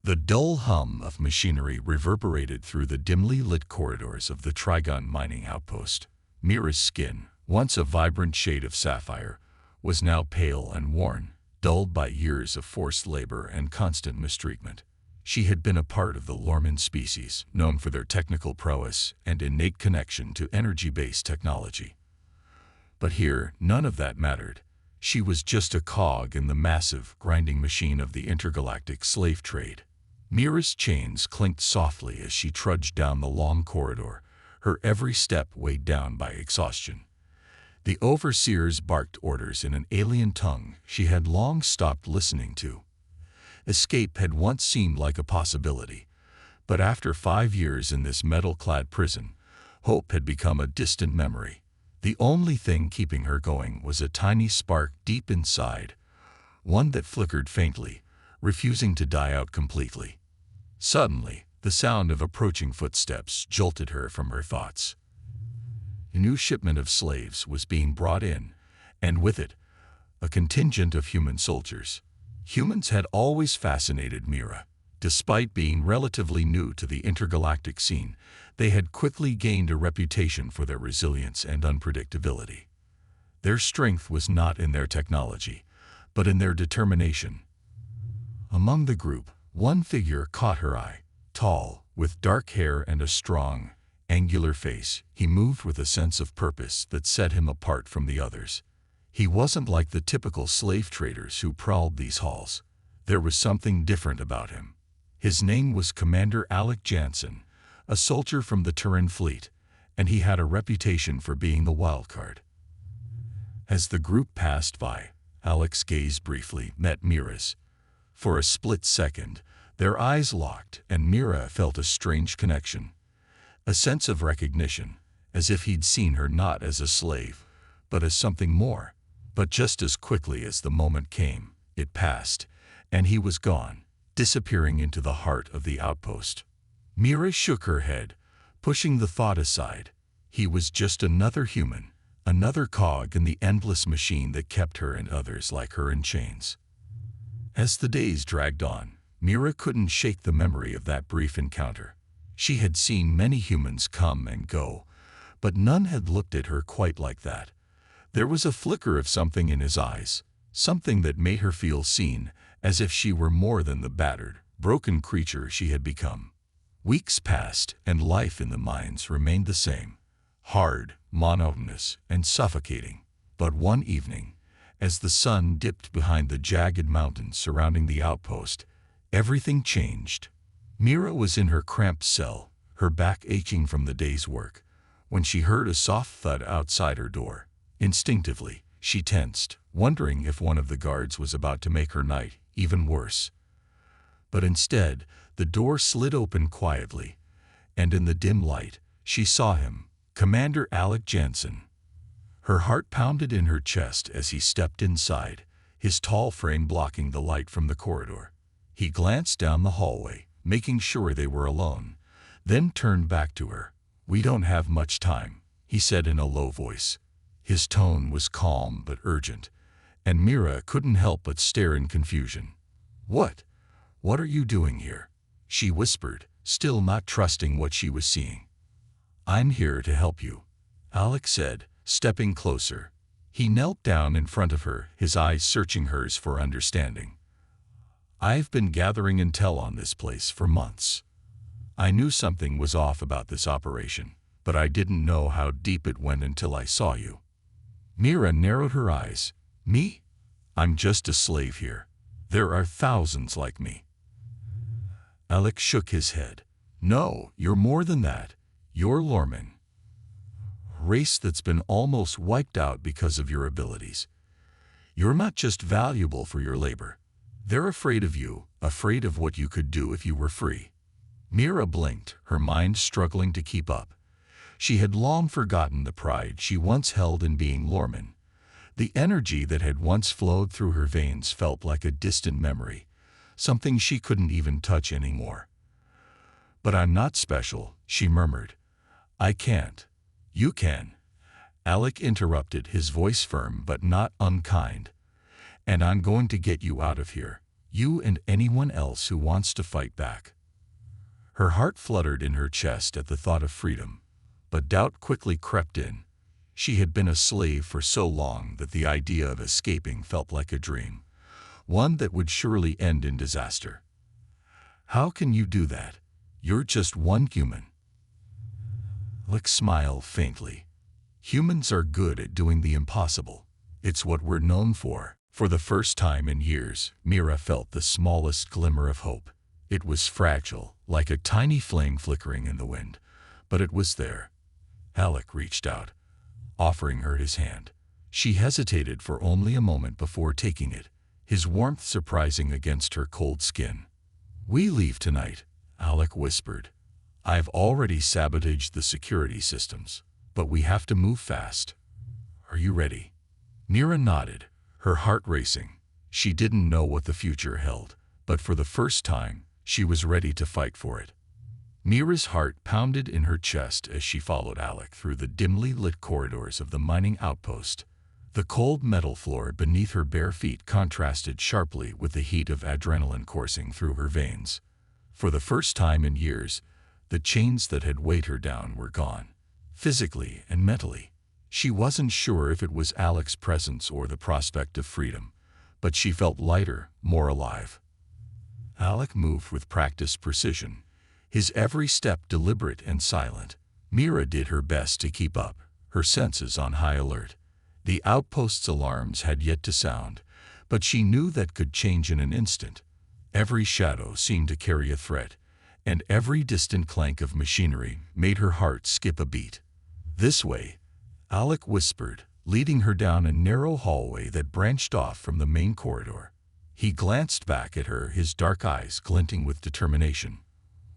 The dull hum of machinery reverberated through the dimly lit corridors of the Trigon mining outpost. Mira's skin, once a vibrant shade of sapphire, was now pale and worn, dulled by years of forced labor and constant mistreatment. She had been a part of the Lorman species, known for their technical prowess and innate connection to energy-based technology. But here, none of that mattered. She was just a cog in the massive, grinding machine of the intergalactic slave trade. Mira's chains clinked softly as she trudged down the long corridor, her every step weighed down by exhaustion. The overseers barked orders in an alien tongue she had long stopped listening to. Escape had once seemed like a possibility, but after 5 years in this metal-clad prison, hope had become a distant memory. The only thing keeping her going was a tiny spark deep inside, one that flickered faintly, refusing to die out completely. Suddenly, the sound of approaching footsteps jolted her from her thoughts. A new shipment of slaves was being brought in, and with it, a contingent of human soldiers. Humans had always fascinated Mira. Despite being relatively new to the intergalactic scene, they had quickly gained a reputation for their resilience and unpredictability. Their strength was not in their technology, but in their determination. Among the group, one figure caught her eye. Tall, with dark hair and a strong, angular face, he moved with a sense of purpose that set him apart from the others. He wasn't like the typical slave traders who prowled these halls. There was something different about him. His name was Commander Alec Jansen, a soldier from the Terran fleet, and he had a reputation for being the wildcard. As the group passed by, Alec's gaze briefly met Mira's. For a split second, their eyes locked, and Mira felt a strange connection. A sense of recognition, as if he'd seen her not as a slave, but as something more. But just as quickly as the moment came, it passed, and he was gone, disappearing into the heart of the outpost. Mira shook her head, pushing the thought aside. He was just another human, another cog in the endless machine that kept her and others like her in chains. As the days dragged on, Mira couldn't shake the memory of that brief encounter. She had seen many humans come and go, but none had looked at her quite like that. There was a flicker of something in his eyes, something that made her feel seen, as if she were more than the battered, broken creature she had become. Weeks passed, and life in the mines remained the same, hard, monotonous, and suffocating. But one evening, as the sun dipped behind the jagged mountains surrounding the outpost, everything changed. Mira was in her cramped cell, her back aching from the day's work, when she heard a soft thud outside her door. Instinctively, she tensed, wondering if one of the guards was about to make her night even worse. But instead, the door slid open quietly, and in the dim light, she saw him, Commander Alec Jansen. Her heart pounded in her chest as he stepped inside, his tall frame blocking the light from the corridor. He glanced down the hallway, making sure they were alone, then turned back to her. "We don't have much time," he said in a low voice. His tone was calm but urgent, and Mira couldn't help but stare in confusion. What are you doing here?" she whispered, still not trusting what she was seeing. "I'm here to help you," Alec said, stepping closer. He knelt down in front of her, his eyes searching hers for understanding. "I've been gathering intel on this place for months. I knew something was off about this operation, but I didn't know how deep it went until I saw you." Mira narrowed her eyes. "Me? I'm just a slave here. There are thousands like me." Alec shook his head. "No, you're more than that. You're Lorman. Race that's been almost wiped out because of your abilities. You're not just valuable for your labor. They're afraid of you, afraid of what you could do if you were free." Mira blinked, her mind struggling to keep up. She had long forgotten the pride she once held in being Lorman. The energy that had once flowed through her veins felt like a distant memory, something she couldn't even touch anymore. "But I'm not special," she murmured. "I can't." "You can," Alec interrupted, his voice firm but not unkind. "And I'm going to get you out of here. You and anyone else who wants to fight back." Her heart fluttered in her chest at the thought of freedom, but doubt quickly crept in. She had been a slave for so long that the idea of escaping felt like a dream, one that would surely end in disaster. "How can you do that? You're just one human." Alec smiled faintly. "Humans are good at doing the impossible. It's what we're known for." For the first time in years, Mira felt the smallest glimmer of hope. It was fragile, like a tiny flame flickering in the wind, but it was there. Alec reached out, offering her his hand. She hesitated for only a moment before taking it, his warmth surprising against her cold skin. "We leave tonight," Alec whispered. "I've already sabotaged the security systems, but we have to move fast. Are you ready?" Mira nodded, her heart racing. She didn't know what the future held, but for the first time, she was ready to fight for it. Mira's heart pounded in her chest as she followed Alec through the dimly lit corridors of the mining outpost. The cold metal floor beneath her bare feet contrasted sharply with the heat of adrenaline coursing through her veins. For the first time in years, the chains that had weighed her down were gone, physically and mentally. She wasn't sure if it was Alec's presence or the prospect of freedom, but she felt lighter, more alive. Alec moved with practiced precision, his every step deliberate and silent. Mira did her best to keep up, her senses on high alert. The outpost's alarms had yet to sound, but she knew that could change in an instant. Every shadow seemed to carry a threat, and every distant clank of machinery made her heart skip a beat. "This way," Alec whispered, leading her down a narrow hallway that branched off from the main corridor. He glanced back at her, his dark eyes glinting with determination.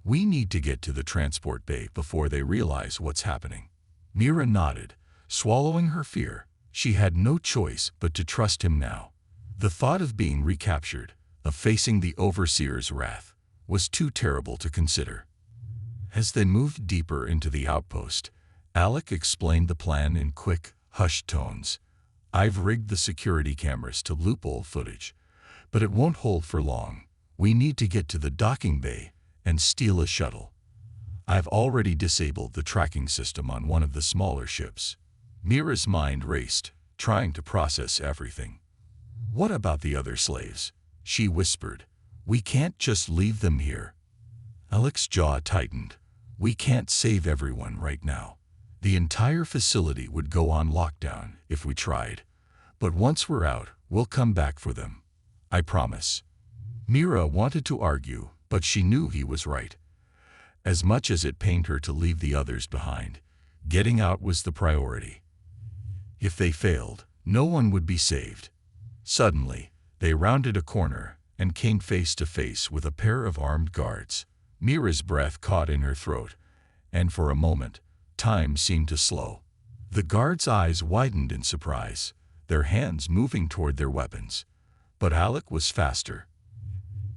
"We need to get to the transport bay before they realize what's happening." Mira nodded, swallowing her fear. She had no choice but to trust him now. The thought of being recaptured, of facing the Overseer's wrath, was too terrible to consider. As they moved deeper into the outpost, Alec explained the plan in quick, hushed tones. "I've rigged the security cameras to loophole footage, but it won't hold for long. We need to get to the docking bay and steal a shuttle. I've already disabled the tracking system on one of the smaller ships." Mira's mind raced, trying to process everything. "What about the other slaves?" she whispered. "We can't just leave them here." Alec's jaw tightened. "We can't save everyone right now. The entire facility would go on lockdown if we tried. But once we're out, we'll come back for them. I promise." Mira wanted to argue, but she knew he was right. As much as it pained her to leave the others behind, getting out was the priority. If they failed, no one would be saved. Suddenly, they rounded a corner and came face to face with a pair of armed guards. Mira's breath caught in her throat, and for a moment, time seemed to slow. The guards' eyes widened in surprise, their hands moving toward their weapons. But Alec was faster.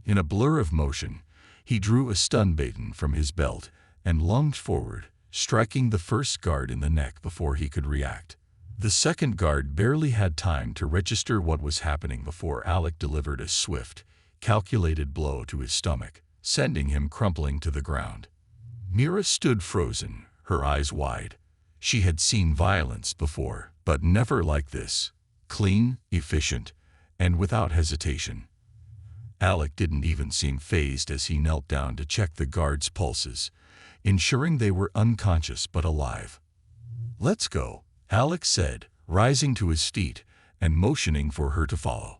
In a blur of motion, he drew a stun baton from his belt and lunged forward, striking the first guard in the neck before he could react. The second guard barely had time to register what was happening before Alec delivered a swift, calculated blow to his stomach, sending him crumpling to the ground. Mira stood frozen, her eyes wide. She had seen violence before, but never like this. Clean, efficient, and without hesitation. Alec didn't even seem fazed as he knelt down to check the guards' pulses, ensuring they were unconscious but alive. "Let's go," Alec said, rising to his feet and motioning for her to follow.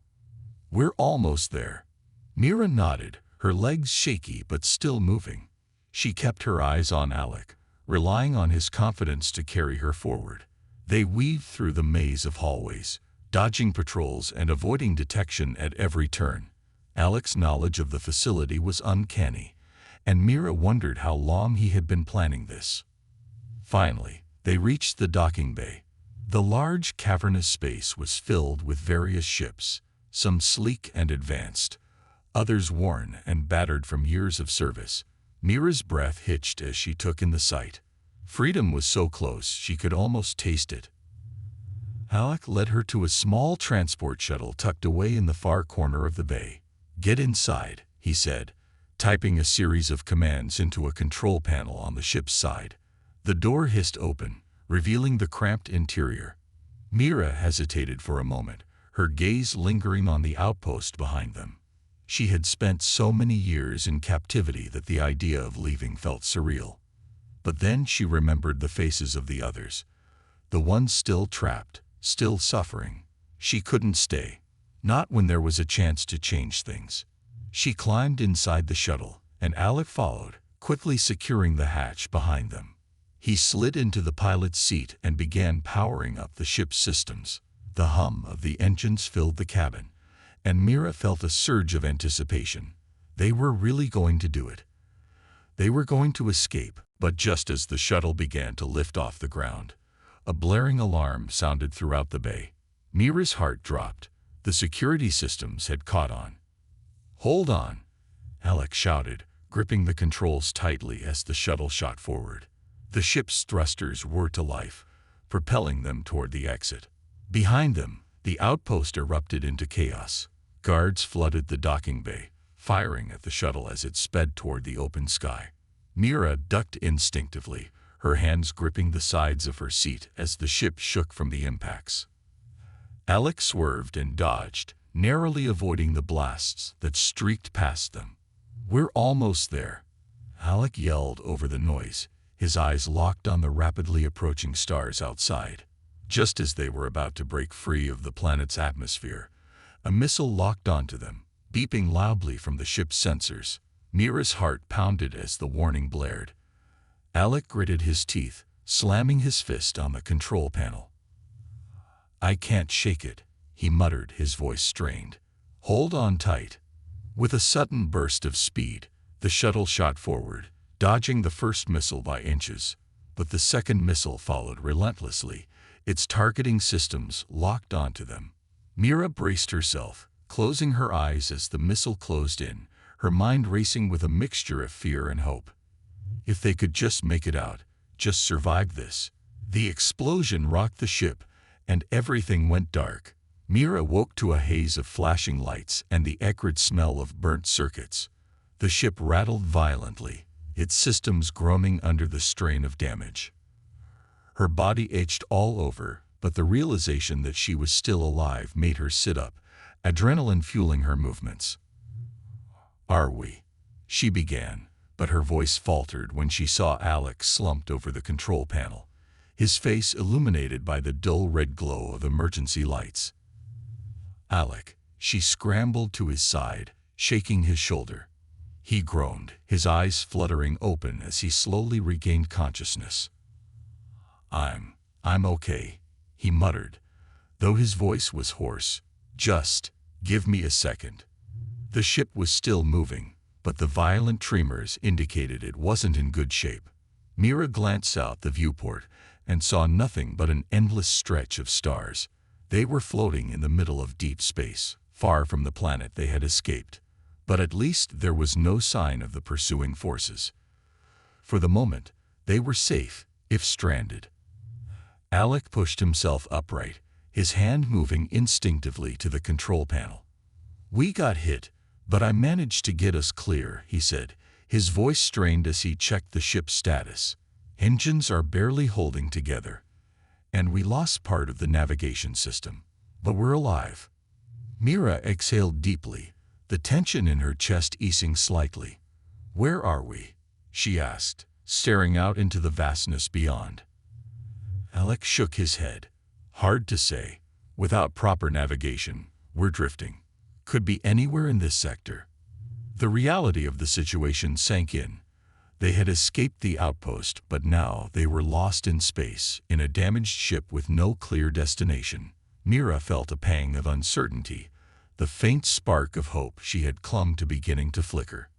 "We're almost there." Mira nodded, her legs shaky but still moving. She kept her eyes on Alec, relying on his confidence to carry her forward. They weaved through the maze of hallways, dodging patrols and avoiding detection at every turn. Alec's knowledge of the facility was uncanny, and Mira wondered how long he had been planning this. Finally, they reached the docking bay. The large, cavernous space was filled with various ships, some sleek and advanced, others worn and battered from years of service. Mira's breath hitched as she took in the sight. Freedom was so close she could almost taste it. Alec led her to a small transport shuttle tucked away in the far corner of the bay. "Get inside," he said, typing a series of commands into a control panel on the ship's side. The door hissed open, revealing the cramped interior. Mira hesitated for a moment, her gaze lingering on the outpost behind them. She had spent so many years in captivity that the idea of leaving felt surreal. But then she remembered the faces of the others, the ones still trapped, still suffering. She couldn't stay, not when there was a chance to change things. She climbed inside the shuttle, and Alec followed, quickly securing the hatch behind them. He slid into the pilot's seat and began powering up the ship's systems. The hum of the engines filled the cabin, and Mira felt a surge of anticipation. They were really going to do it. They were going to escape, but just as the shuttle began to lift off the ground, a blaring alarm sounded throughout the bay. Mira's heart dropped. The security systems had caught on. "Hold on," Alec shouted, gripping the controls tightly as the shuttle shot forward. The ship's thrusters whirred to life, propelling them toward the exit. Behind them, the outpost erupted into chaos. Guards flooded the docking bay, firing at the shuttle as it sped toward the open sky. Mira ducked instinctively, her hands gripping the sides of her seat as the ship shook from the impacts. Alec swerved and dodged, narrowly avoiding the blasts that streaked past them. "We're almost there," Alec yelled over the noise, his eyes locked on the rapidly approaching stars outside. Just as they were about to break free of the planet's atmosphere, a missile locked onto them, beeping loudly from the ship's sensors. Mira's heart pounded as the warning blared. Alec gritted his teeth, slamming his fist on the control panel. "I can't shake it," he muttered, his voice strained. "Hold on tight." With a sudden burst of speed, the shuttle shot forward, dodging the first missile by inches. But the second missile followed relentlessly, its targeting systems locked onto them. Mira braced herself, closing her eyes as the missile closed in, her mind racing with a mixture of fear and hope. If they could just make it out, just survive this. The explosion rocked the ship, and everything went dark. Mira woke to a haze of flashing lights and the acrid smell of burnt circuits. The ship rattled violently, its systems groaning under the strain of damage. Her body ached all over, but the realization that she was still alive made her sit up, adrenaline fueling her movements. "Are we?" she began, but her voice faltered when she saw Alec slumped over the control panel, his face illuminated by the dull red glow of emergency lights. "Alec," she scrambled to his side, shaking his shoulder. He groaned, his eyes fluttering open as he slowly regained consciousness. I'm okay," he muttered, though his voice was hoarse. "Just give me a second." The ship was still moving, but the violent tremors indicated it wasn't in good shape. Mira glanced out the viewport and saw nothing but an endless stretch of stars. They were floating in the middle of deep space, far from the planet they had escaped. But at least there was no sign of the pursuing forces. For the moment, they were safe, if stranded. Alec pushed himself upright, his hand moving instinctively to the control panel. "We got hit, but I managed to get us clear," he said, his voice strained as he checked the ship's status. "Engines are barely holding together, and we lost part of the navigation system, but we're alive." Mira exhaled deeply, the tension in her chest easing slightly. "Where are we?" she asked, staring out into the vastness beyond. Alec shook his head. "Hard to say. Without proper navigation, we're drifting. Could be anywhere in this sector." The reality of the situation sank in. They had escaped the outpost, but now they were lost in space, in a damaged ship with no clear destination. Mira felt a pang of uncertainty, the faint spark of hope she had clung to beginning to flicker.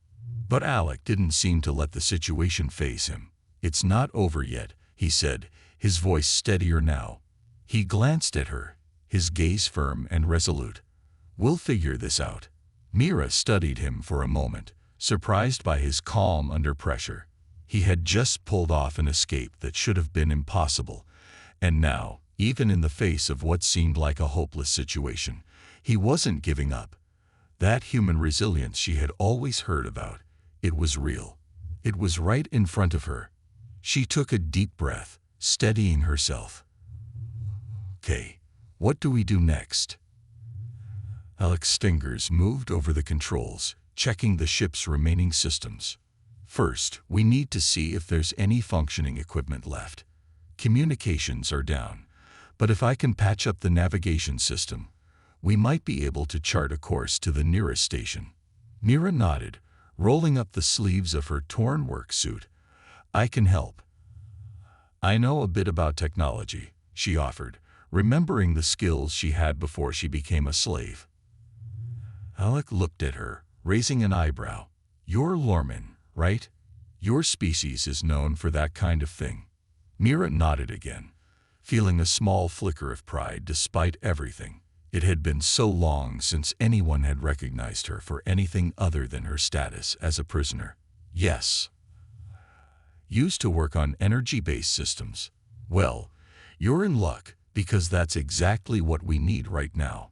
But Alec didn't seem to let the situation faze him. "It's not over yet," he said, his voice steadier now. He glanced at her, his gaze firm and resolute. "We'll figure this out." Mira studied him for a moment, surprised by his calm under pressure. He had just pulled off an escape that should have been impossible, and now, even in the face of what seemed like a hopeless situation, he wasn't giving up. That human resilience she had always heard about, it was real. It was right in front of her. She took a deep breath, steadying herself. Okay, what do we do next? Alec's fingers moved over the controls, checking the ship's remaining systems. First, we need to see if there's any functioning equipment left. Communications are down, but if I can patch up the navigation system, we might be able to chart a course to the nearest station. Mira nodded, rolling up the sleeves of her torn work suit. I can help. I know a bit about technology, she offered, remembering the skills she had before she became a slave. Alec looked at her, raising an eyebrow. You're Lorman, right? Your species is known for that kind of thing. Mira nodded again, feeling a small flicker of pride despite everything. It had been so long since anyone had recognized her for anything other than her status as a prisoner. Yes. Used to work on energy-based systems. Well, you're in luck, because that's exactly what we need right now,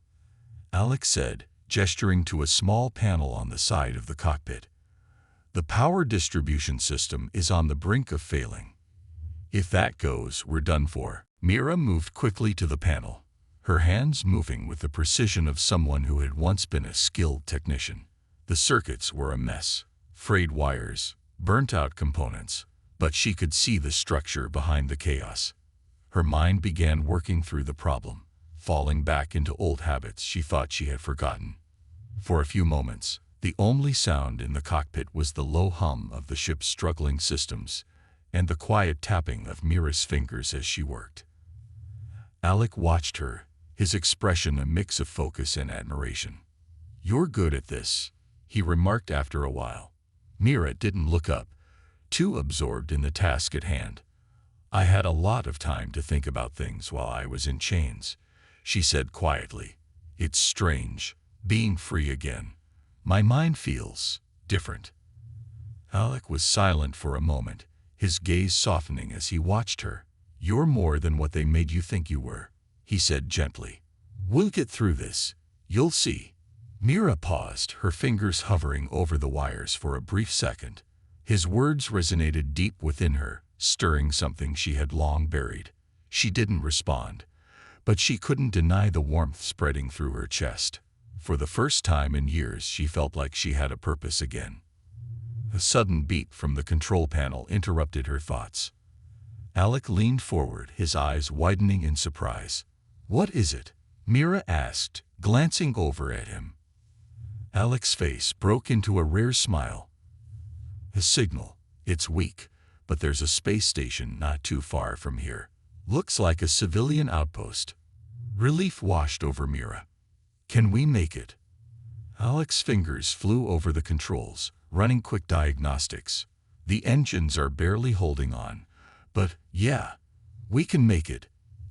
Alec said, gesturing to a small panel on the side of the cockpit. The power distribution system is on the brink of failing. If that goes, we're done for. Mira moved quickly to the panel, her hands moving with the precision of someone who had once been a skilled technician. The circuits were a mess, frayed wires, burnt-out components, but she could see the structure behind the chaos. Her mind began working through the problem, falling back into old habits she thought she had forgotten. For a few moments, the only sound in the cockpit was the low hum of the ship's struggling systems and the quiet tapping of Mira's fingers as she worked. Alec watched her, his expression a mix of focus and admiration. You're good at this, he remarked after a while. Mira didn't look up, too absorbed in the task at hand. I had a lot of time to think about things while I was in chains, she said quietly. It's strange, being free again. My mind feels different. Alec was silent for a moment, his gaze softening as he watched her. You're more than what they made you think you were, he said gently. We'll get through this. You'll see. Mira paused, her fingers hovering over the wires for a brief second. His words resonated deep within her, stirring something she had long buried. She didn't respond, but she couldn't deny the warmth spreading through her chest. For the first time in years, she felt like she had a purpose again. A sudden beep from the control panel interrupted her thoughts. Alec leaned forward, his eyes widening in surprise. What is it? Mira asked, glancing over at him. Alec's face broke into a rare smile. A signal. It's weak, but there's a space station not too far from here. Looks like a civilian outpost. Relief washed over Mira. Can we make it? Alec's fingers flew over the controls, running quick diagnostics. The engines are barely holding on, but yeah, we can make it.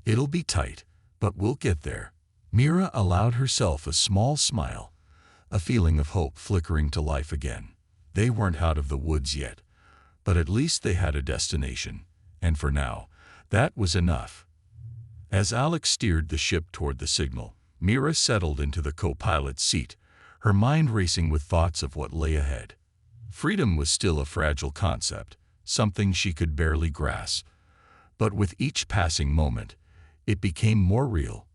It'll be tight, but we'll get there. Mira allowed herself a small smile, a feeling of hope flickering to life again. They weren't out of the woods yet, but at least they had a destination, and for now, that was enough. As Alec steered the ship toward the signal, Mira settled into the co-pilot's seat, her mind racing with thoughts of what lay ahead. Freedom was still a fragile concept, something she could barely grasp, but with each passing moment, it became more real.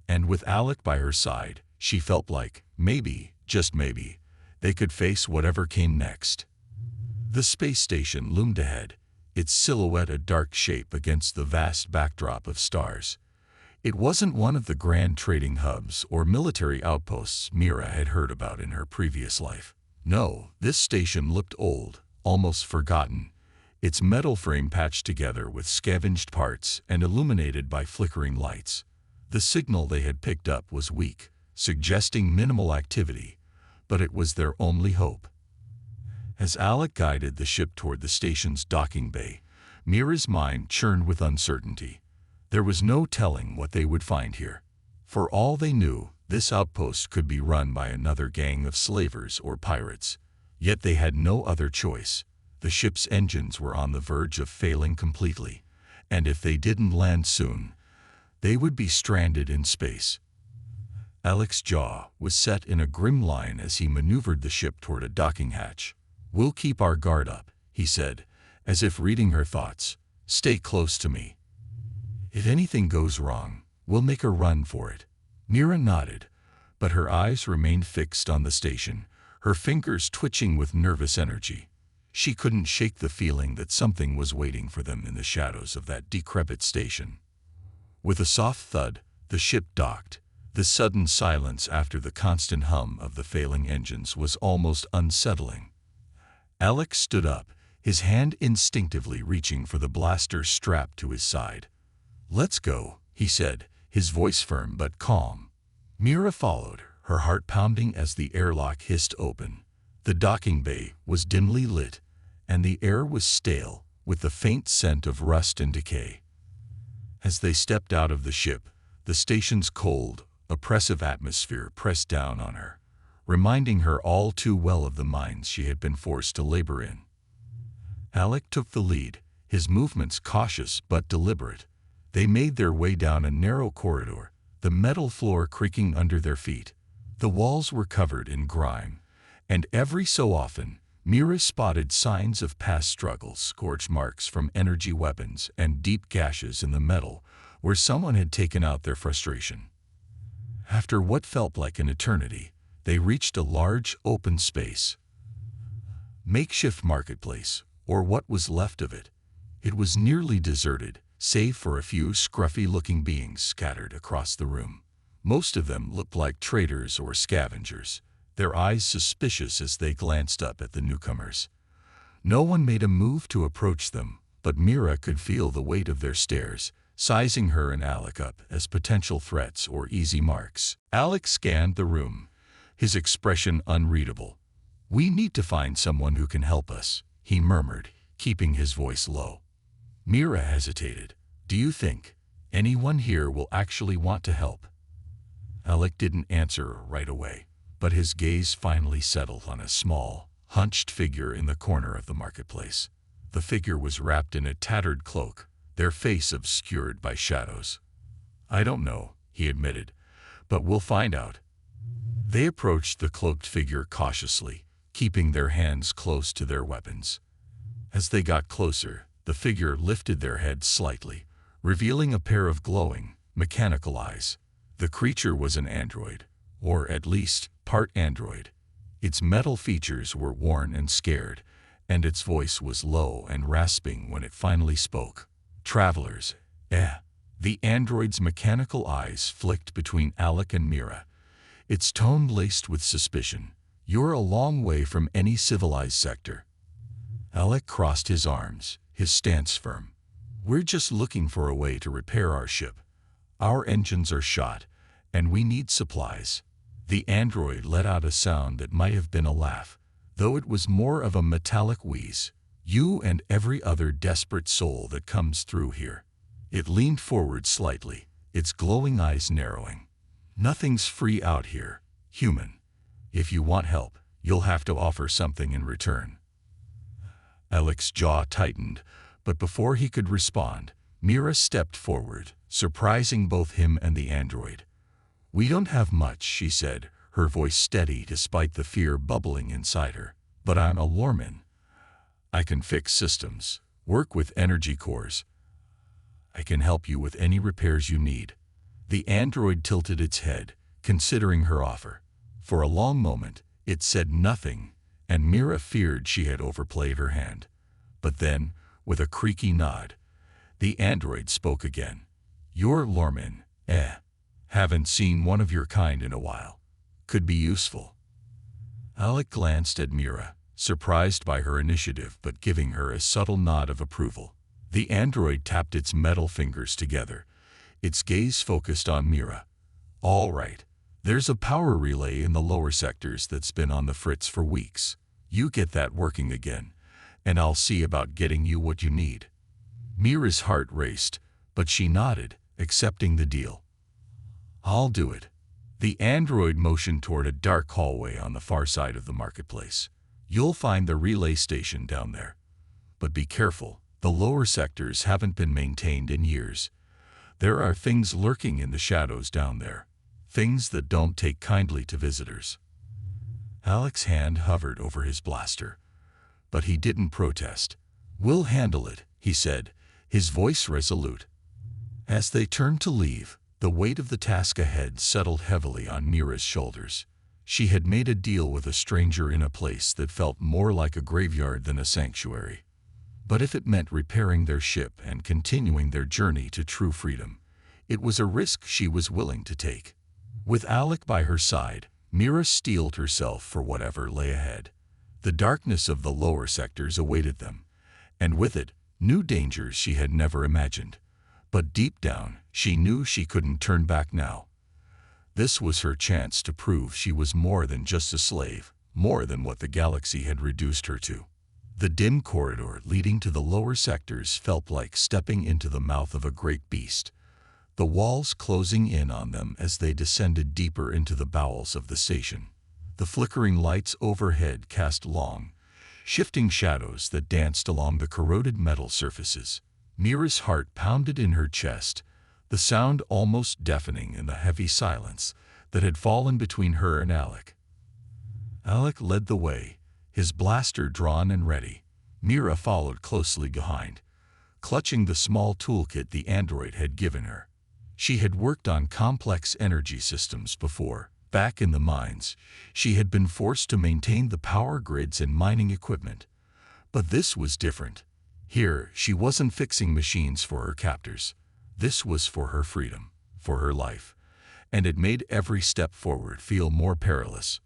And with Alec by her side, she felt like, maybe, just maybe, they could face whatever came next. The space station loomed ahead, its silhouette a dark shape against the vast backdrop of stars. It wasn't one of the grand trading hubs or military outposts Mira had heard about in her previous life. No, this station looked old, almost forgotten, its metal frame patched together with scavenged parts and illuminated by flickering lights. The signal they had picked up was weak, suggesting minimal activity, but it was their only hope. As Alec guided the ship toward the station's docking bay, Mira's mind churned with uncertainty. There was no telling what they would find here. For all they knew, this outpost could be run by another gang of slavers or pirates. Yet they had no other choice. The ship's engines were on the verge of failing completely, and if they didn't land soon, they would be stranded in space. Alec's jaw was set in a grim line as he maneuvered the ship toward a docking hatch. "We'll keep our guard up," he said, as if reading her thoughts. "Stay close to me. If anything goes wrong, we'll make a run for it." Mira nodded, but her eyes remained fixed on the station, her fingers twitching with nervous energy. She couldn't shake the feeling that something was waiting for them in the shadows of that decrepit station. With a soft thud, the ship docked. The sudden silence after the constant hum of the failing engines was almost unsettling. Alec stood up, his hand instinctively reaching for the blaster strapped to his side. "Let's go," he said, his voice firm but calm. Mira followed, her heart pounding as the airlock hissed open. The docking bay was dimly lit, and the air was stale, with the faint scent of rust and decay. As they stepped out of the ship, the station's cold, oppressive atmosphere pressed down on her, reminding her all too well of the mines she had been forced to labor in. Alec took the lead, his movements cautious but deliberate. They made their way down a narrow corridor, the metal floor creaking under their feet. The walls were covered in grime, and every so often, Mira spotted signs of past struggles, scorch marks from energy weapons, and deep gashes in the metal where someone had taken out their frustration. After what felt like an eternity, they reached a large, open space. Makeshift marketplace, or what was left of it. It was nearly deserted, save for a few scruffy-looking beings scattered across the room. Most of them looked like traders or scavengers, their eyes suspicious as they glanced up at the newcomers. No one made a move to approach them, but Mira could feel the weight of their stares, sizing her and Alec up as potential threats or easy marks. Alec scanned the room, his expression unreadable. "We need to find someone who can help us," he murmured, keeping his voice low. Mira hesitated. "Do you think anyone here will actually want to help?" Alec didn't answer right away, but his gaze finally settled on a small, hunched figure in the corner of the marketplace. The figure was wrapped in a tattered cloak, their face obscured by shadows. "I don't know," he admitted, "but we'll find out." They approached the cloaked figure cautiously, keeping their hands close to their weapons. As they got closer, the figure lifted their head slightly, revealing a pair of glowing, mechanical eyes. The creature was an android, or at least part android. Its metal features were worn and scared, and its voice was low and rasping when it finally spoke. "Travelers, eh?" The android's mechanical eyes flicked between Alec and Mira, its tone laced with suspicion. "You're a long way from any civilized sector." Alec crossed his arms, his stance firm. "We're just looking for a way to repair our ship. Our engines are shot, and we need supplies." The android let out a sound that might have been a laugh, though it was more of a metallic wheeze. "You and every other desperate soul that comes through here." It leaned forward slightly, its glowing eyes narrowing. "Nothing's free out here, human. If you want help, you'll have to offer something in return." Alec's jaw tightened, but before he could respond, Mira stepped forward, surprising both him and the android. "We don't have much," she said, her voice steady despite the fear bubbling inside her. "But I'm a Lorman. I can fix systems, work with energy cores. I can help you with any repairs you need." The android tilted its head, considering her offer. For a long moment, it said nothing, and Mira feared she had overplayed her hand. But then, with a creaky nod, the android spoke again. "You're Lorman, eh? Haven't seen one of your kind in a while. Could be useful." Alec glanced at Mira, surprised by her initiative but giving her a subtle nod of approval. The android tapped its metal fingers together, its gaze focused on Mira. "All right. There's a power relay in the lower sectors that's been on the fritz for weeks. You get that working again, and I'll see about getting you what you need." Mira's heart raced, but she nodded, accepting the deal. "I'll do it." The android motioned toward a dark hallway on the far side of the marketplace. "You'll find the relay station down there. But be careful, the lower sectors haven't been maintained in years. There are things lurking in the shadows down there." things that don't take kindly to visitors. Alec's hand hovered over his blaster, but he didn't protest. "We'll handle it," he said, his voice resolute. As they turned to leave, the weight of the task ahead settled heavily on Mira's shoulders. She had made a deal with a stranger in a place that felt more like a graveyard than a sanctuary. But if it meant repairing their ship and continuing their journey to true freedom, it was a risk she was willing to take. With Alec by her side, Mira steeled herself for whatever lay ahead. The darkness of the lower sectors awaited them, and with it, new dangers she had never imagined. But deep down, she knew she couldn't turn back now. This was her chance to prove she was more than just a slave, more than what the galaxy had reduced her to. The dim corridor leading to the lower sectors felt like stepping into the mouth of a great beast, the walls closing in on them as they descended deeper into the bowels of the station. The flickering lights overhead cast long, shifting shadows that danced along the corroded metal surfaces. Mira's heart pounded in her chest, the sound almost deafening in the heavy silence that had fallen between her and Alec. Alec led the way, his blaster drawn and ready. Mira followed closely behind, clutching the small toolkit the android had given her. She had worked on complex energy systems before. Back in the mines, she had been forced to maintain the power grids and mining equipment. But this was different. Here, she wasn't fixing machines for her captors. This was for her freedom, for her life, and it made every step forward feel more perilous.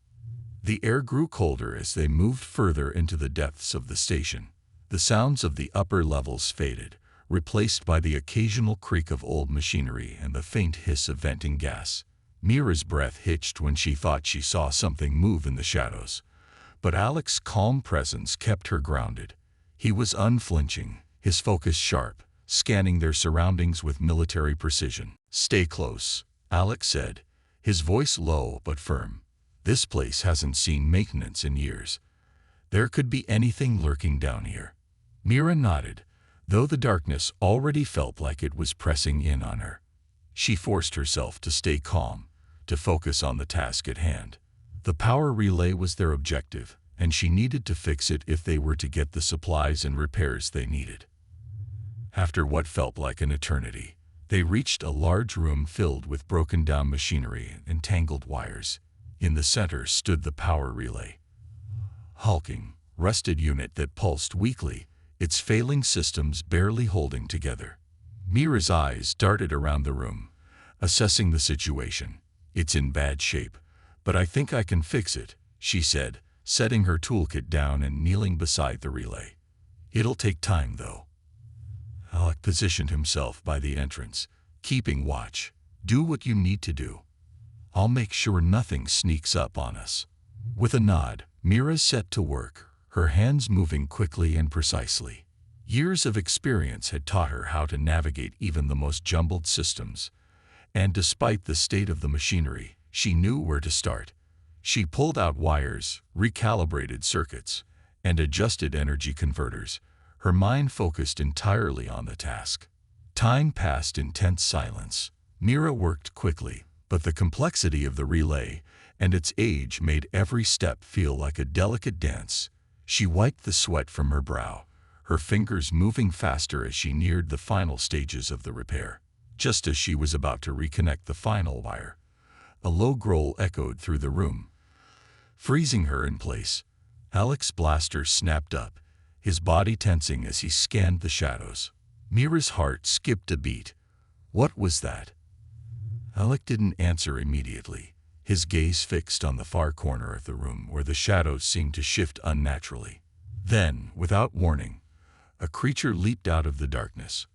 The air grew colder as they moved further into the depths of the station. The sounds of the upper levels faded, replaced by the occasional creak of old machinery and the faint hiss of venting gas. Mira's breath hitched when she thought she saw something move in the shadows, but Alec's calm presence kept her grounded. He was unflinching, his focus sharp, scanning their surroundings with military precision. "Stay close," Alec said, his voice low but firm. "This place hasn't seen maintenance in years. There could be anything lurking down here." Mira nodded, though the darkness already felt like it was pressing in on her. She forced herself to stay calm, to focus on the task at hand. The power relay was their objective, and she needed to fix it if they were to get the supplies and repairs they needed. After what felt like an eternity, they reached a large room filled with broken-down machinery and tangled wires. In the center stood the power relay. Hulking, rusted unit that pulsed weakly, its failing systems barely holding together. Mira's eyes darted around the room, assessing the situation. "It's in bad shape, but I think I can fix it," she said, setting her toolkit down and kneeling beside the relay. "It'll take time, though." Alec positioned himself by the entrance, keeping watch. "Do what you need to do. I'll make sure nothing sneaks up on us." With a nod, Mira set to work, her hands moving quickly and precisely. Years of experience had taught her how to navigate even the most jumbled systems, and despite the state of the machinery, she knew where to start. She pulled out wires, recalibrated circuits, and adjusted energy converters, her mind focused entirely on the task. Time passed in tense silence. Mira worked quickly, but the complexity of the relay and its age made every step feel like a delicate dance. She wiped the sweat from her brow, her fingers moving faster as she neared the final stages of the repair. Just as she was about to reconnect the final wire, a low growl echoed through the room, freezing her in place. Alec's blaster snapped up, his body tensing as he scanned the shadows. Mira's heart skipped a beat. What was that? Alec didn't answer immediately, his gaze fixed on the far corner of the room where the shadows seemed to shift unnaturally. Then, without warning, a creature leaped out of the darkness.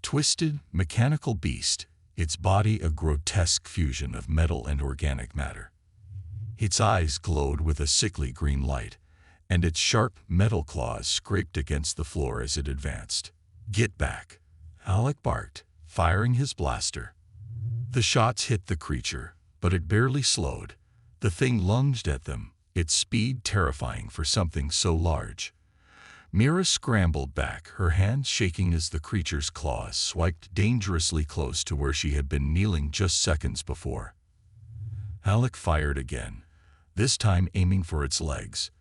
Twisted, mechanical beast, its body a grotesque fusion of metal and organic matter. Its eyes glowed with a sickly green light, and its sharp metal claws scraped against the floor as it advanced. "Get back," Alec barked, firing his blaster. The shots hit the creature, but it barely slowed. The thing lunged at them, its speed terrifying for something so large. Mira scrambled back, her hands shaking as the creature's claws swiped dangerously close to where she had been kneeling just seconds before. Alec fired again, this time aiming for its legs.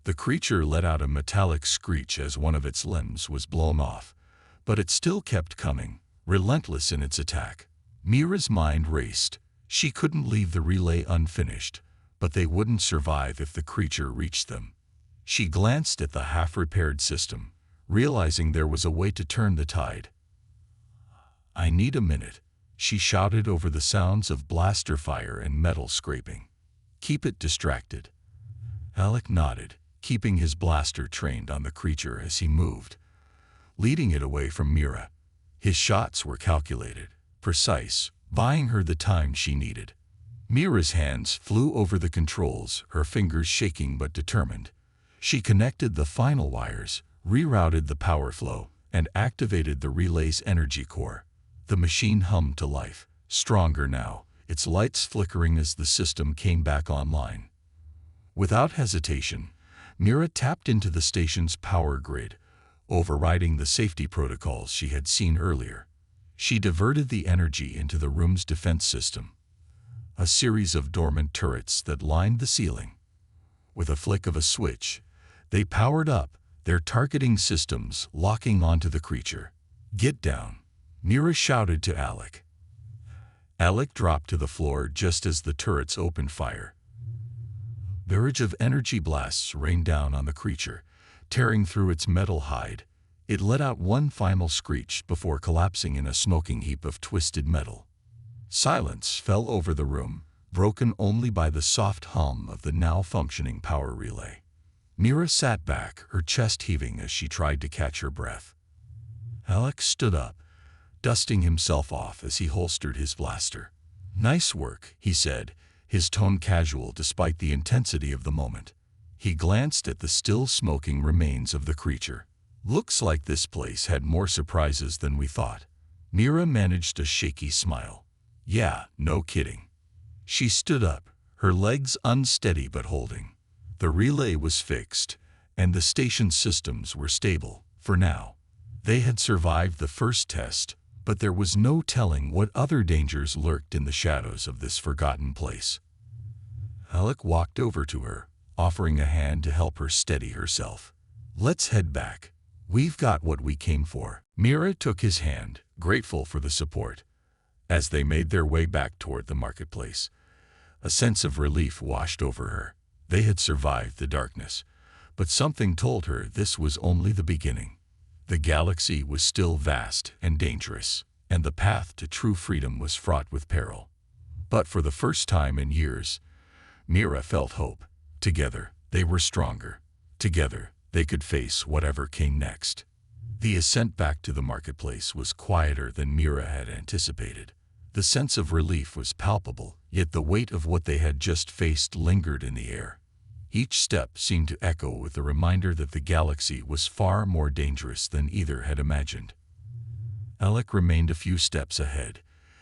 The creature let out a metallic screech as one of its limbs was blown off, but it still kept coming, relentless in its attack. Mira's mind raced. She couldn't leave the relay unfinished, but they wouldn't survive if the creature reached them. She glanced at the half-repaired system, realizing there was a way to turn the tide. "I need a minute," she shouted over the sounds of blaster fire and metal scraping. "Keep it distracted." Alec nodded, keeping his blaster trained on the creature as he moved, leading it away from Mira. His shots were calculated, precise, buying her the time she needed. Mira's hands flew over the controls, her fingers shaking but determined. She connected the final wires, rerouted the power flow, and activated the relay's energy core. The machine hummed to life, stronger now, its lights flickering as the system came back online. Without hesitation, Mira tapped into the station's power grid, overriding the safety protocols she had seen earlier. She diverted the energy into the room's defense system, a series of dormant turrets that lined the ceiling. With a flick of a switch, they powered up, their targeting systems locking onto the creature. "Get down," Mira shouted to Alec. Alec dropped to the floor just as the turrets opened fire. A barrage of energy blasts rained down on the creature, tearing through its metal hide. It let out one final screech before collapsing in a smoking heap of twisted metal. Silence fell over the room, broken only by the soft hum of the now functioning power relay. Mira sat back, her chest heaving as she tried to catch her breath. Alec stood up, dusting himself off as he holstered his blaster. "Nice work," he said, his tone casual despite the intensity of the moment. He glanced at the still smoking remains of the creature. "Looks like this place had more surprises than we thought." Mira managed a shaky smile. "Yeah, no kidding." She stood up, her legs unsteady but holding. The relay was fixed, and the station's systems were stable, for now. They had survived the first test, but there was no telling what other dangers lurked in the shadows of this forgotten place. Alec walked over to her, offering a hand to help her steady herself. "Let's head back. We've got what we came for." Mira took his hand, grateful for the support. As they made their way back toward the marketplace, a sense of relief washed over her. They had survived the darkness, but something told her this was only the beginning. The galaxy was still vast and dangerous, and the path to true freedom was fraught with peril. But for the first time in years, Mira felt hope. Together, they were stronger. Together, they could face whatever came next. The ascent back to the marketplace was quieter than Mira had anticipated. The sense of relief was palpable, yet the weight of what they had just faced lingered in the air. Each step seemed to echo with the reminder that the galaxy was far more dangerous than either had imagined. Alec remained a few steps ahead,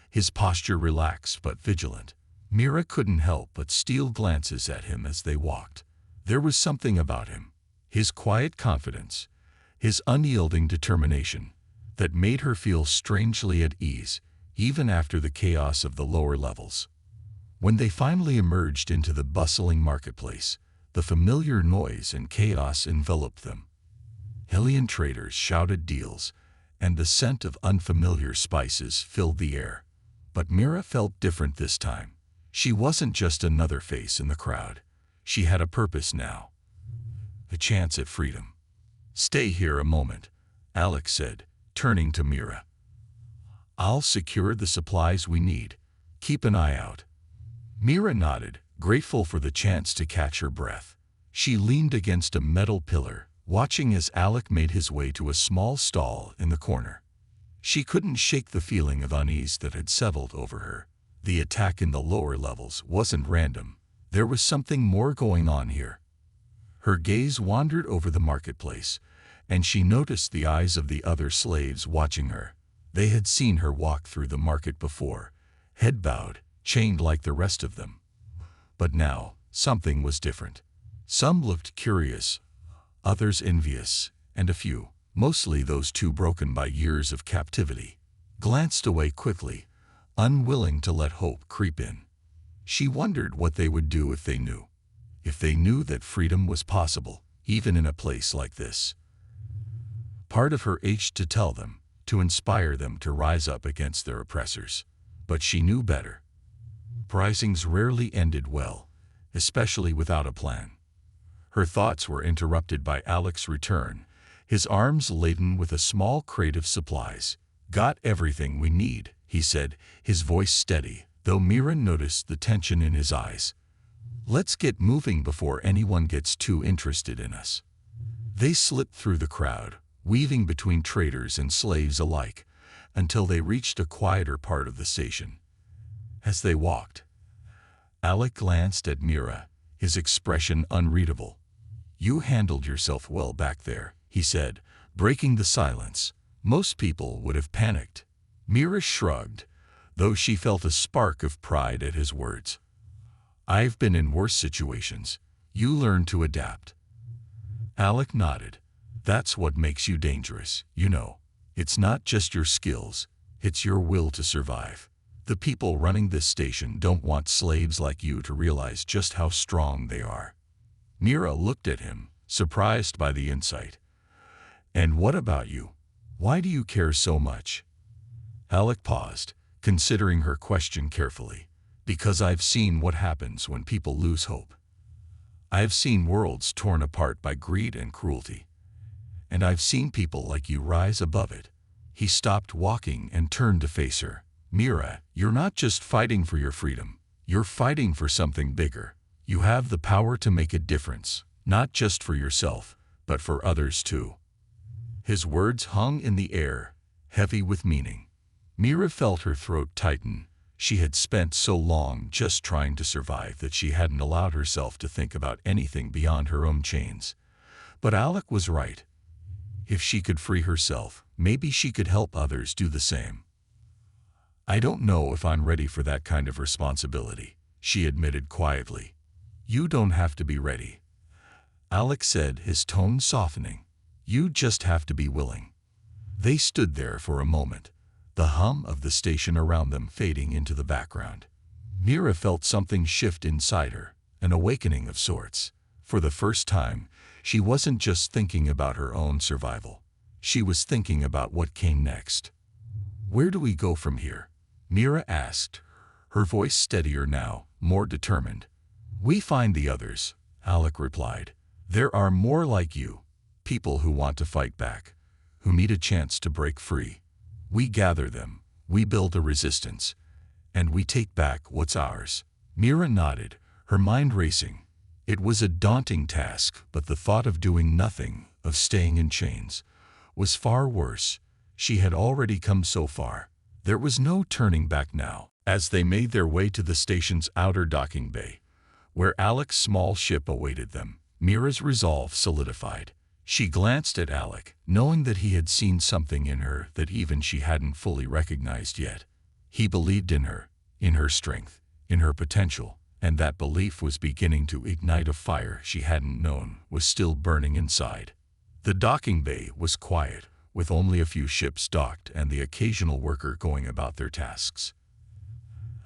his posture relaxed but vigilant. Mira couldn't help but steal glances at him as they walked. There was something about him, his quiet confidence, his unyielding determination, that made her feel strangely at ease, even after the chaos of the lower levels. When they finally emerged into the bustling marketplace, the familiar noise and chaos enveloped them. Hellion traders shouted deals, and the scent of unfamiliar spices filled the air. But Mira felt different this time. She wasn't just another face in the crowd. She had a purpose now. A chance at freedom. "Stay here a moment," Alec said, turning to Mira. "I'll secure the supplies we need. Keep an eye out." Mira nodded, grateful for the chance to catch her breath. She leaned against a metal pillar, watching as Alec made his way to a small stall in the corner. She couldn't shake the feeling of unease that had settled over her. The attack in the lower levels wasn't random. There was something more going on here. Her gaze wandered over the marketplace, and she noticed the eyes of the other slaves watching her. They had seen her walk through the market before, head bowed, chained like the rest of them. But now, something was different. Some looked curious, others envious, and a few, mostly those too broken by years of captivity, glanced away quickly, unwilling to let hope creep in. She wondered what they would do if they knew. If they knew that freedom was possible, even in a place like this. Part of her ached to tell them, to inspire them to rise up against their oppressors. But she knew better. Risings rarely ended well, especially without a plan. Her thoughts were interrupted by Alec's return, his arms laden with a small crate of supplies. "Got everything we need," he said, his voice steady, though Mira noticed the tension in his eyes. "Let's get moving before anyone gets too interested in us." They slipped through the crowd, weaving between traders and slaves alike, until they reached a quieter part of the station. As they walked, Alec glanced at Mira, his expression unreadable. "You handled yourself well back there," he said, breaking the silence. "Most people would have panicked." Mira shrugged, though she felt a spark of pride at his words. "I've been in worse situations. You learn to adapt." Alec nodded. "That's what makes you dangerous, you know. It's not just your skills, it's your will to survive. The people running this station don't want slaves like you to realize just how strong they are." Mira looked at him, surprised by the insight. "And what about you? Why do you care so much?" Alec paused, considering her question carefully. "Because I've seen what happens when people lose hope. I've seen worlds torn apart by greed and cruelty. And I've seen people like you rise above it." He stopped walking and turned to face her. "Mira, you're not just fighting for your freedom. You're fighting for something bigger. You have the power to make a difference, not just for yourself, but for others too." His words hung in the air, heavy with meaning. Mira felt her throat tighten. She had spent so long just trying to survive that she hadn't allowed herself to think about anything beyond her own chains. But Alec was right. If she could free herself, maybe she could help others do the same. "I don't know if I'm ready for that kind of responsibility," she admitted quietly. "You don't have to be ready," Alec said, his tone softening. "You just have to be willing." They stood there for a moment, the hum of the station around them fading into the background. Mira felt something shift inside her, an awakening of sorts. For the first time, she wasn't just thinking about her own survival. She was thinking about what came next. "Where do we go from here?" Mira asked, her voice steadier now, more determined. "We find the others," Alec replied. "There are more like you, people who want to fight back, who need a chance to break free. We gather them, we build a resistance, and we take back what's ours." Mira nodded, her mind racing. It was a daunting task, but the thought of doing nothing, of staying in chains, was far worse. She had already come so far. There was no turning back now. As they made their way to the station's outer docking bay, where Alec's small ship awaited them, Mira's resolve solidified. She glanced at Alec, knowing that he had seen something in her that even she hadn't fully recognized yet. He believed in her strength, in her potential, and that belief was beginning to ignite a fire she hadn't known was still burning inside. The docking bay was quiet, with only a few ships docked and the occasional worker going about their tasks.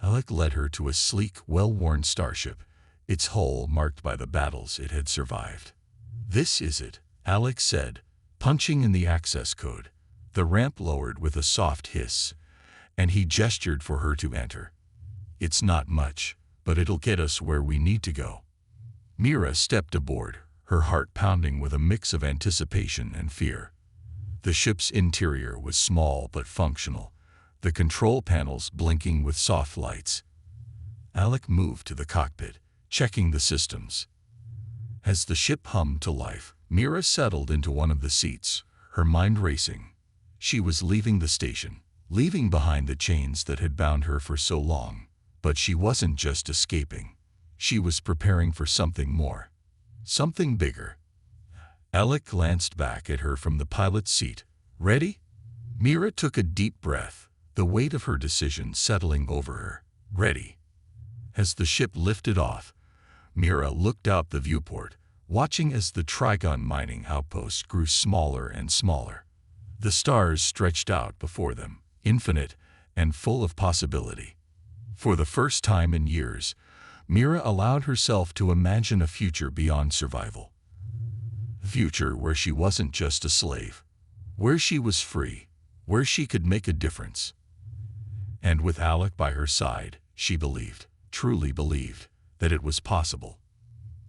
Alec led her to a sleek, well-worn starship, its hull marked by the battles it had survived. "This is it," Alec said, punching in the access code. The ramp lowered with a soft hiss, and he gestured for her to enter. "It's not much, but it'll get us where we need to go." Mira stepped aboard, her heart pounding with a mix of anticipation and fear. The ship's interior was small but functional, the control panels blinking with soft lights. Alec moved to the cockpit, checking the systems. As the ship hummed to life, Mira settled into one of the seats, her mind racing. She was leaving the station, leaving behind the chains that had bound her for so long. But she wasn't just escaping. She was preparing for something more. Something bigger. Alec glanced back at her from the pilot's seat. "Ready?" Mira took a deep breath, the weight of her decision settling over her. "Ready." As the ship lifted off, Mira looked out the viewport, watching as the Trigon mining outpost grew smaller and smaller. The stars stretched out before them, infinite and full of possibility. For the first time in years, Mira allowed herself to imagine a future beyond survival. A future where she wasn't just a slave, where she was free, where she could make a difference. And with Alec by her side, she believed, truly believed, that it was possible.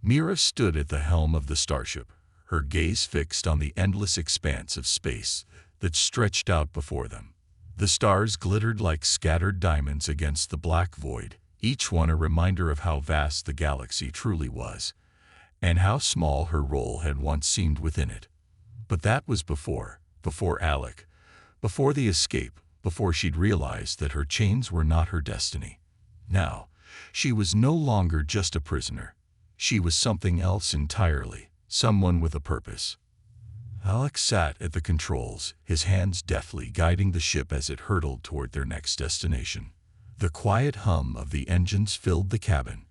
Mira stood at the helm of the starship, her gaze fixed on the endless expanse of space that stretched out before them. The stars glittered like scattered diamonds against the black void, each one a reminder of how vast the galaxy truly was, and how small her role had once seemed within it. But that was before Alec, before the escape, before she'd realized that her chains were not her destiny. Now, she was no longer just a prisoner. She was something else entirely, someone with a purpose. Alec sat at the controls, his hands deftly guiding the ship as it hurtled toward their next destination. The quiet hum of the engines filled the cabin,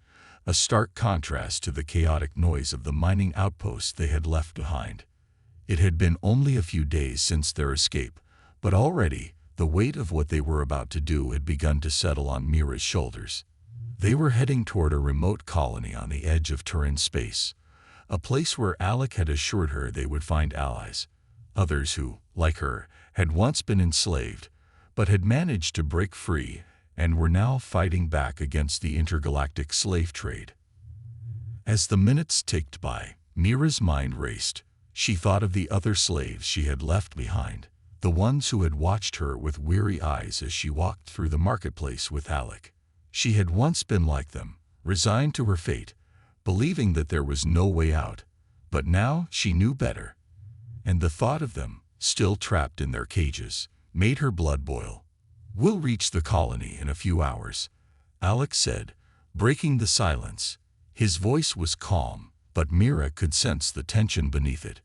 a stark contrast to the chaotic noise of the mining outpost they had left behind. It had been only a few days since their escape, but already the weight of what they were about to do had begun to settle on Mira's shoulders. They were heading toward a remote colony on the edge of Turin space, a place where Alec had assured her they would find allies, others who, like her, had once been enslaved, but had managed to break free and were now fighting back against the intergalactic slave trade. As the minutes ticked by, Mira's mind raced. She thought of the other slaves she had left behind, the ones who had watched her with weary eyes as she walked through the marketplace with Alec. She had once been like them, resigned to her fate, believing that there was no way out, but now she knew better. And the thought of them, still trapped in their cages, made her blood boil. "We'll reach the colony in a few hours," Alec said, breaking the silence. His voice was calm, but Mira could sense the tension beneath it.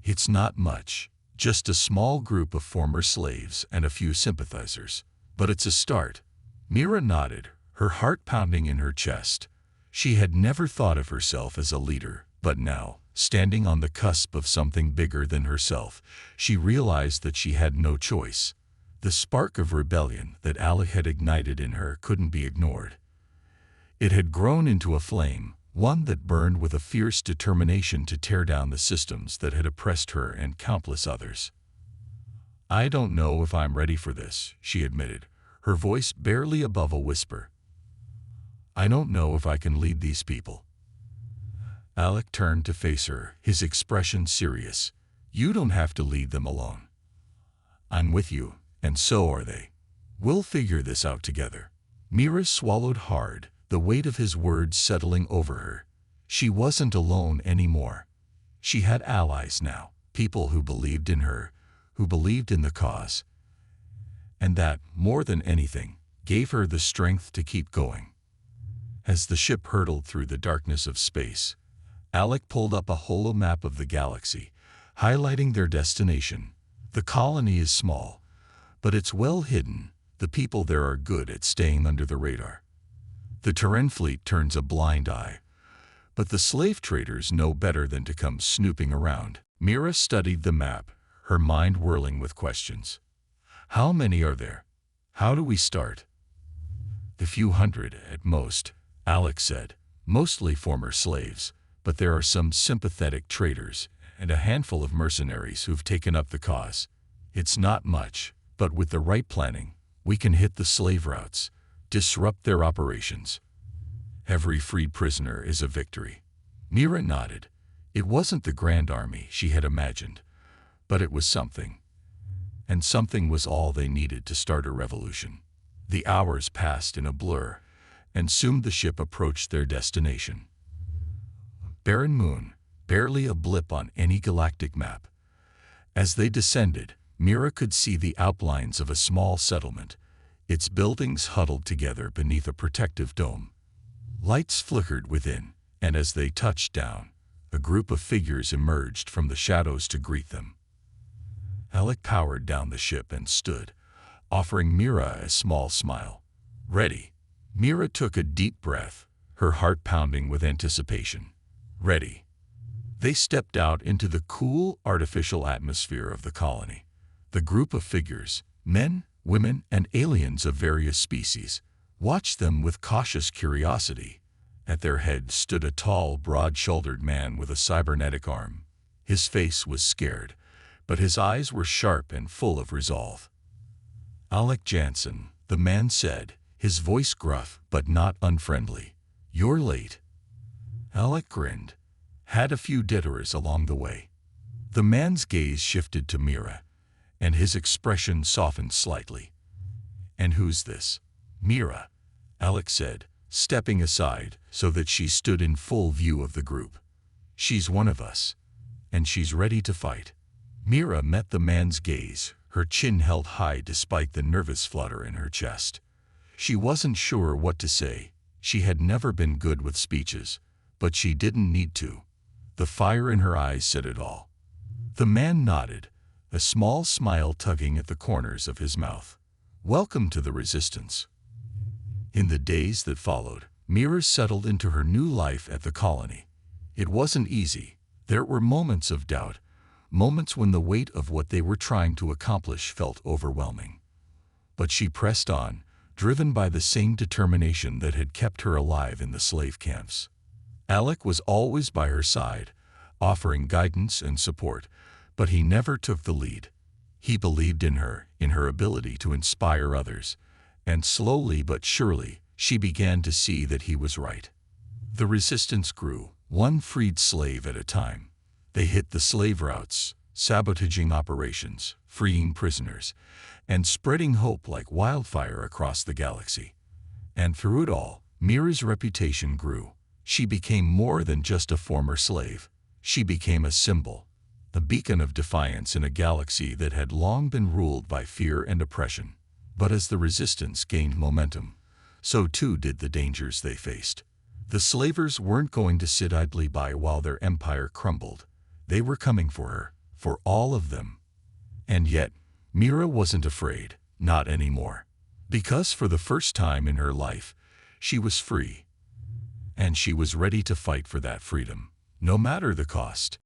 "It's not much, just a small group of former slaves and a few sympathizers, but it's a start." Mira nodded, her heart pounding in her chest. She had never thought of herself as a leader, but now, standing on the cusp of something bigger than herself, she realized that she had no choice. The spark of rebellion that Alec had ignited in her couldn't be ignored. It had grown into a flame, one that burned with a fierce determination to tear down the systems that had oppressed her and countless others. "I don't know if I'm ready for this," she admitted, her voice barely above a whisper. "I don't know if I can lead these people." Alec turned to face her, his expression serious. "You don't have to lead them alone. I'm with you, and so are they. We'll figure this out together." Mira swallowed hard, the weight of his words settling over her. She wasn't alone anymore. She had allies now, people who believed in her, who believed in the cause. And that, more than anything, gave her the strength to keep going. As the ship hurtled through the darkness of space, Alec pulled up a holo map of the galaxy, highlighting their destination. "The colony is small, but it's well hidden. The people there are good at staying under the radar. The Turin fleet turns a blind eye, but the slave traders know better than to come snooping around." Mira studied the map, her mind whirling with questions. "How many are there? How do we start?" "A few hundred at most," Alec said. "Mostly former slaves, but there are some sympathetic traders and a handful of mercenaries who've taken up the cause. It's not much, but with the right planning, we can hit the slave routes, disrupt their operations. Every freed prisoner is a victory." Mira nodded. It wasn't the grand army she had imagined, but it was something. And something was all they needed to start a revolution. The hours passed in a blur, and soon the ship approached their destination. Barren moon, barely a blip on any galactic map. As they descended, Mira could see the outlines of a small settlement, its buildings huddled together beneath a protective dome. Lights flickered within, and as they touched down, a group of figures emerged from the shadows to greet them. Alec powered down the ship and stood, offering Mira a small smile. "Ready." Mira took a deep breath, her heart pounding with anticipation. "Ready." They stepped out into the cool, artificial atmosphere of the colony. The group of figures, men, women, and aliens of various species, watched them with cautious curiosity. At their head stood a tall, broad-shouldered man with a cybernetic arm. His face was scared, but his eyes were sharp and full of resolve. "Alec Jansen," the man said, his voice gruff but not unfriendly. "You're late." Alec grinned. "Had a few detours along the way." The man's gaze shifted to Mira, and his expression softened slightly. "And who's this?" "Mira," Alec said, stepping aside so that she stood in full view of the group. "She's one of us, and she's ready to fight." Mira met the man's gaze, her chin held high despite the nervous flutter in her chest. She wasn't sure what to say. She had never been good with speeches, but she didn't need to. The fire in her eyes said it all. The man nodded, a small smile tugging at the corners of his mouth. "Welcome to the Resistance." In the days that followed, Mira settled into her new life at the colony. It wasn't easy. There were moments of doubt, moments when the weight of what they were trying to accomplish felt overwhelming. But she pressed on, driven by the same determination that had kept her alive in the slave camps. Alec was always by her side, offering guidance and support, but he never took the lead. He believed in her ability to inspire others, and slowly but surely, she began to see that he was right. The resistance grew, one freed slave at a time. They hit the slave routes, sabotaging operations, freeing prisoners, and spreading hope like wildfire across the galaxy. And through it all, Mira's reputation grew. She became more than just a former slave. She became a symbol, a beacon of defiance in a galaxy that had long been ruled by fear and oppression. But as the resistance gained momentum, so too did the dangers they faced. The slavers weren't going to sit idly by while their empire crumbled. They were coming for her, for all of them. And yet, Mira wasn't afraid, not anymore. Because for the first time in her life, she was free. And she was ready to fight for that freedom, no matter the cost.